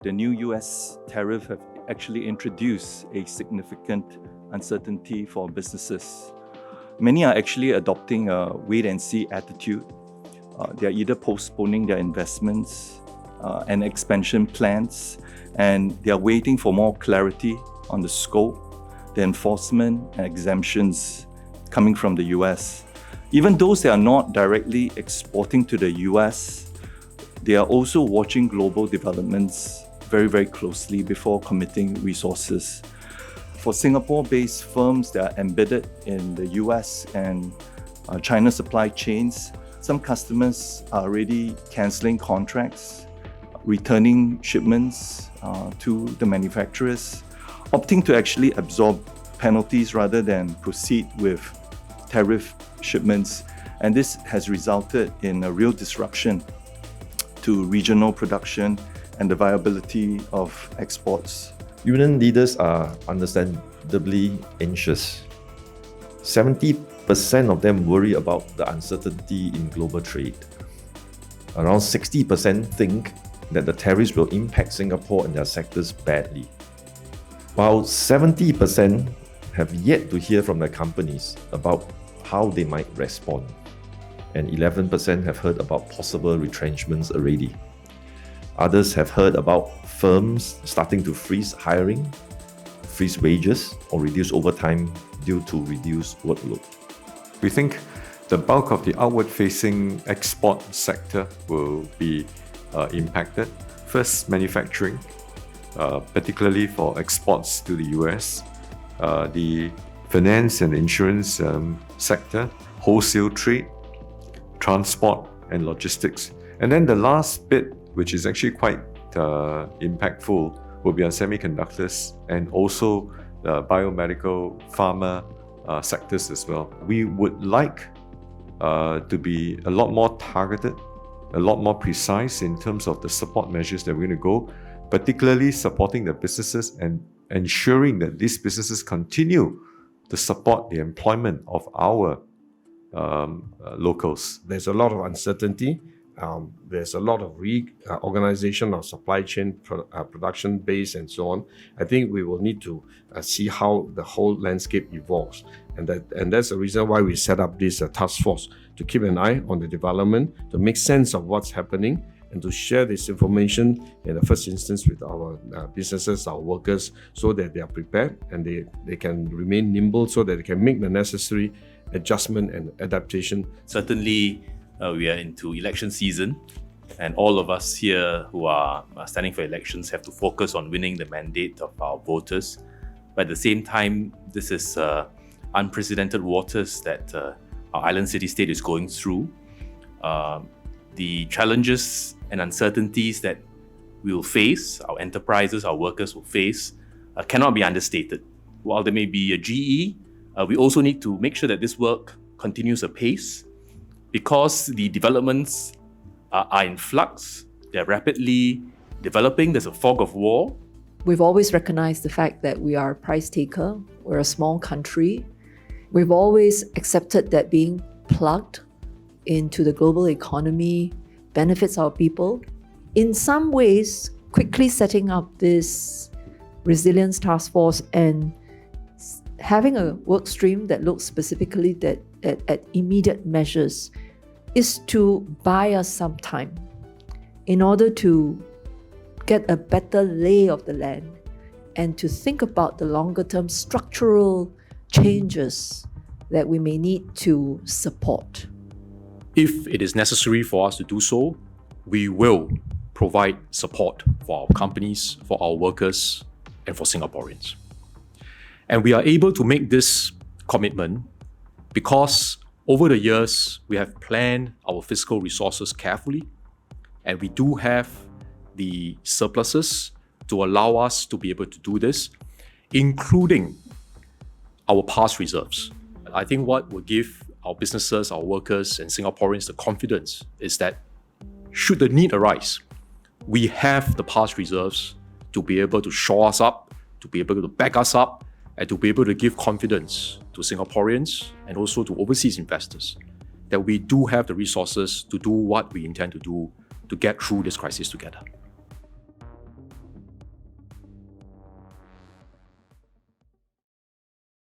The new US tariff have actually introduced a significant uncertainty for businesses. Many are actually adopting a wait-and-see attitude. They are either postponing their investments and expansion plans, and they are waiting for more clarity on the scope, the enforcement and exemptions coming from the US. Even those that are not directly exporting to the US, they are also watching global developments very, very closely before committing resources. For Singapore-based firms that are embedded in the US and China supply chains, some customers are already cancelling contracts, returning shipments to the manufacturers, opting to actually absorb penalties rather than proceed with tariff shipments. And this has resulted in a real disruption to regional production and the viability of exports. Union leaders are understandably anxious. 70% of them worry about the uncertainty in global trade. Around 60% think that the tariffs will impact Singapore and their sectors badly. While 70% have yet to hear from their companies about how they might respond, and 11% have heard about possible retrenchments already. Others have heard about firms starting to freeze hiring, freeze wages, or reduce overtime due to reduced workload. We think the bulk of the outward-facing export sector will be impacted. First, manufacturing, particularly for exports to the US, the finance and insurance sector, wholesale trade, transport and logistics. And then the last bit, which is actually quite impactful, will be on semiconductors and also the biomedical pharma sectors as well. We would like to be a lot more targeted, a lot more precise in terms of the support measures that we're going to go, particularly supporting the businesses and ensuring that these businesses continue to support the employment of our locals. There's a lot of uncertainty. There's a lot of reorganization of supply chain, production base, and so on. I think we will need to see how the whole landscape evolves, and that's the reason why we set up this task force to keep an eye on the development, to make sense of what's happening, and to share this information in the first instance with our businesses, our workers, so that they are prepared and they can remain nimble, so that they can make the necessary adjustment and adaptation. Certainly, we are into election season, and all of us here who are standing for elections have to focus on winning the mandate of our voters. But at the same time, this is unprecedented waters that our island city-state is going through. The challenges and uncertainties that we will face, our enterprises, our workers will face, cannot be understated. While there may be a GE, we also need to make sure that this work continues apace, because the developments are in flux, they're rapidly developing, there's a fog of war. We've always recognized the fact that we are a price taker, we're a small country. We've always accepted that being plugged into the global economy benefits our people. In some ways, quickly setting up this resilience task force and having a work stream that looks specifically at immediate measures is to buy us some time in order to get a better lay of the land and to think about the longer term structural changes that we may need to support. If it is necessary for us to do so, we will provide support for our companies, for our workers, and for Singaporeans. And we are able to make this commitment because over the years, we have planned our fiscal resources carefully, and we do have the surpluses to allow us to be able to do this, including our past reserves. I think what will give our businesses, our workers, and Singaporeans the confidence is that should the need arise, we have the past reserves to be able to shore us up, to be able to back us up, and to be able to give confidence to Singaporeans and also to overseas investors that we do have the resources to do what we intend to do to get through this crisis together.